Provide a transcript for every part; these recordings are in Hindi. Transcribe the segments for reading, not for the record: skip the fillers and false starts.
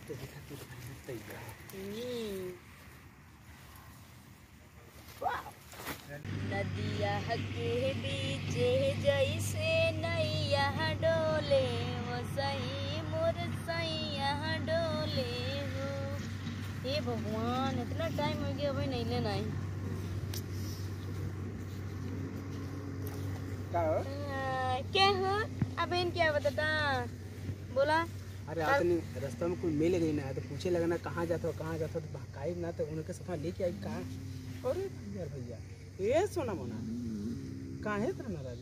तो देखा तू तैयार नदिया के बीच जैसे नैया डोले वो सही मोर सैया डोले हो। हे भगवान इतना टाइम हो गया भाई नहीं लेना है। क्या हो अब इन क्या बताता बोला। अरे आपने रास्ता में कोई मिल गई ना तो पूछे लगा ना कहाँ जाता हो तो भकाई ना तो उनके साथ लेके आई कहाँ। अरे यार भैया ये सोना मोना कहाँ है इतना नाराज?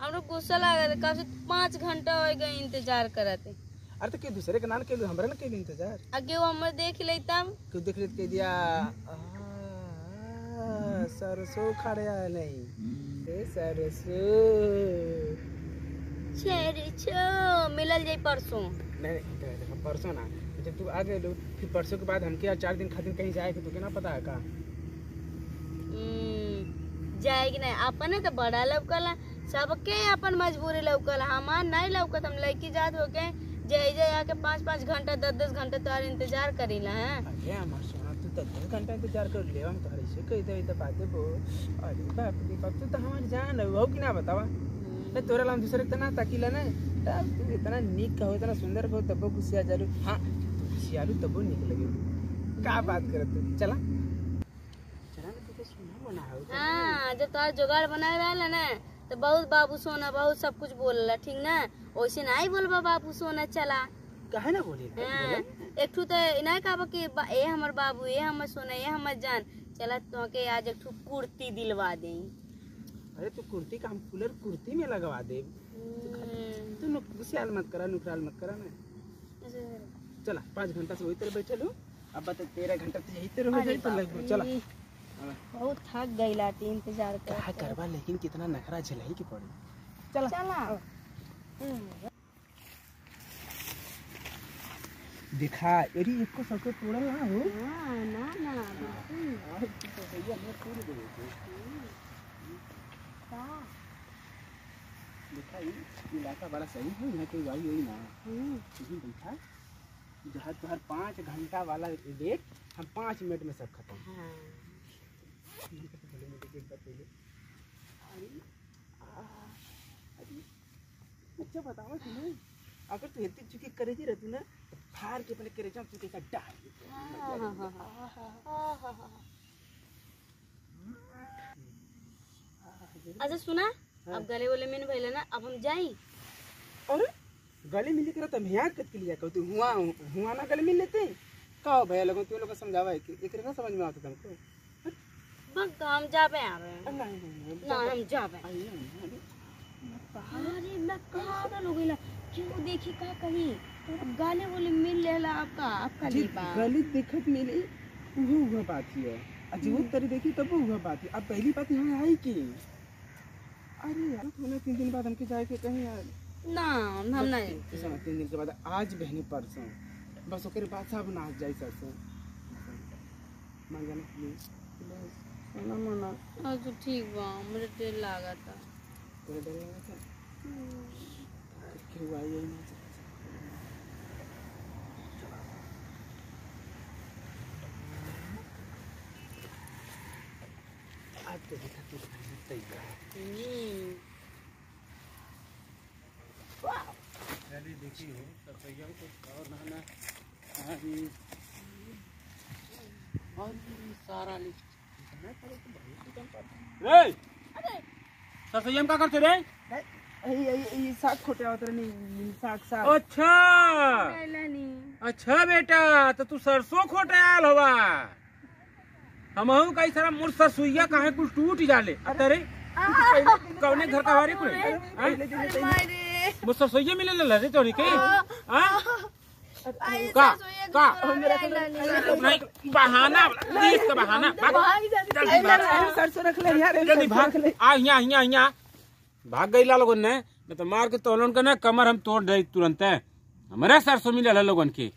हम लोग गुस्सा लगा था कब से 5 घंटा हो गए इंतजार करते। अरे तो क्यों दूसरे के नाम के हमरा ना के इंतजार आगे वो हमर देख ले तब क्यों देख ले कह दिया सरसों खड़े नहीं सरसों मिलल जाई परसों। नहीं परसों ना जब तू आ गए फिर परसों के बाद हमके 4 दिन खातिर कहीं जाए तो क्या पता है का जाएगी नहीं अपन है तो बड़ा लौकला सबके अपन मजबूरी लौकला हमार नहीं लौकत। हम लड़की जात हो के जय आके 5-5 घंटा 10-10 घंटा तो इंतजार करीला है। अरे हमार सोना तू तो 10 घंटा इंतजार कर ले हम तोहरे से कह दे तो बातें बो। अरे बाप रे बाप तू तो हमार जान हो कि ना बतावा मैं तोरा लाम दूसरे तना ताकीला ना तब तू इतना नीक कहो इतना सुंदर कहो तब गुस्सा जालू। हां गुस्सा आलू तब नीक लगे का बात करत चला चला ना तू तो सुना बना हो। हां जब तोर जुगाड़ बनाए रहला ना तो बहुत बाबू सोना बहुत सब कुछ बोलला ठीक ना वैसे नहीं बोलबा बाबू सोना चला काहे ना बोली। एक ठू तो नहीं कहबा कि ए हमर बाबू ए हमर सोना ए हमर जान चला तो के आज एक ठू कुर्ती दिलवा देई। अरे तू कुर्ती का हम कूलर कुर्ती में लगवा दे तू गुस्सा मत करा नुकराल मत करा ना चला 5 घंटा से वही तरह बैठे लो अब बता 13 घंटा से यही तरह हो जाए तो लग चला बहुत थक गईला इंतजार कर क्या करवा लेकिन कितना नखरा झेलाई की पड़ी चला चला दिखा अरे इसको सबको तोड़ल ना हो। हां ना तो भैया मैं तोड़ देबे का देखा ये इलाका बड़ा सही है यहाँ कोई वाई होई ना यही बैठा जहाँ तुहार 5 घंटा वाला डेट हम 5 मिनट में सब खत्म। हां अच्छा बताओ तुम्हें अगर तू इतनी चुकी करेजी रहती ना तो फाड़ के अपने करेजा तू कैसा डाल। अच्छा सुना अब गले वाले में भइले ना अब हम जाई। अरे गले मिल के तो मैं कत के लिया तू हुआ ना गले मिल लेते का भैया लोगों तू लोग समझावा है कि एक ना समझ में आता तुमको बस हम जाबे आ रहे नहीं ना हम जाबे। अरे मैं कहां का लोगिला क्यों देखी का कहीं तो गाले वाले मिल लेला आपका लीबा गले देखत मिले वो बात है अजीब तेरी देखी तब वो बात है। अब पहली बात यहाँ आई कि अरे यार तूने 3 दिन बाद हमके जाए के कहीं यार ना हम नहीं 3 दिन के बाद आज बहनी परसों बस ओकरे बाद सब ना जाए सरसों मांगना प्लीज ना मना आज ठीक बा मुझे डर लगा था तेरे डर लगा था क्यों आई यही ना आज तो देखा तू तैयार चलिए देखिए सफैया को और नहाना और सारा लिस्ट सफैया में क्या करते रे? ये साग खोटे होते नहीं साग अच्छा बेटा तो तू सरसों खोटे आल हवा हम कई सारा मुर सरसोईया काहे कुछ टूट जाले तेरे कौने घर का वारी कुल मुर सरसोईया मिले ला रे तोरी के का नहीं बहाना देश का बहाना सरसों रख ले यार जल्दी भाग आ यहाँ भाग गई लोगन ने मैं तो मार के तोलन का ना कमर हम तोड़ दे तुरंत हमारे सरसों मिले लोगन के।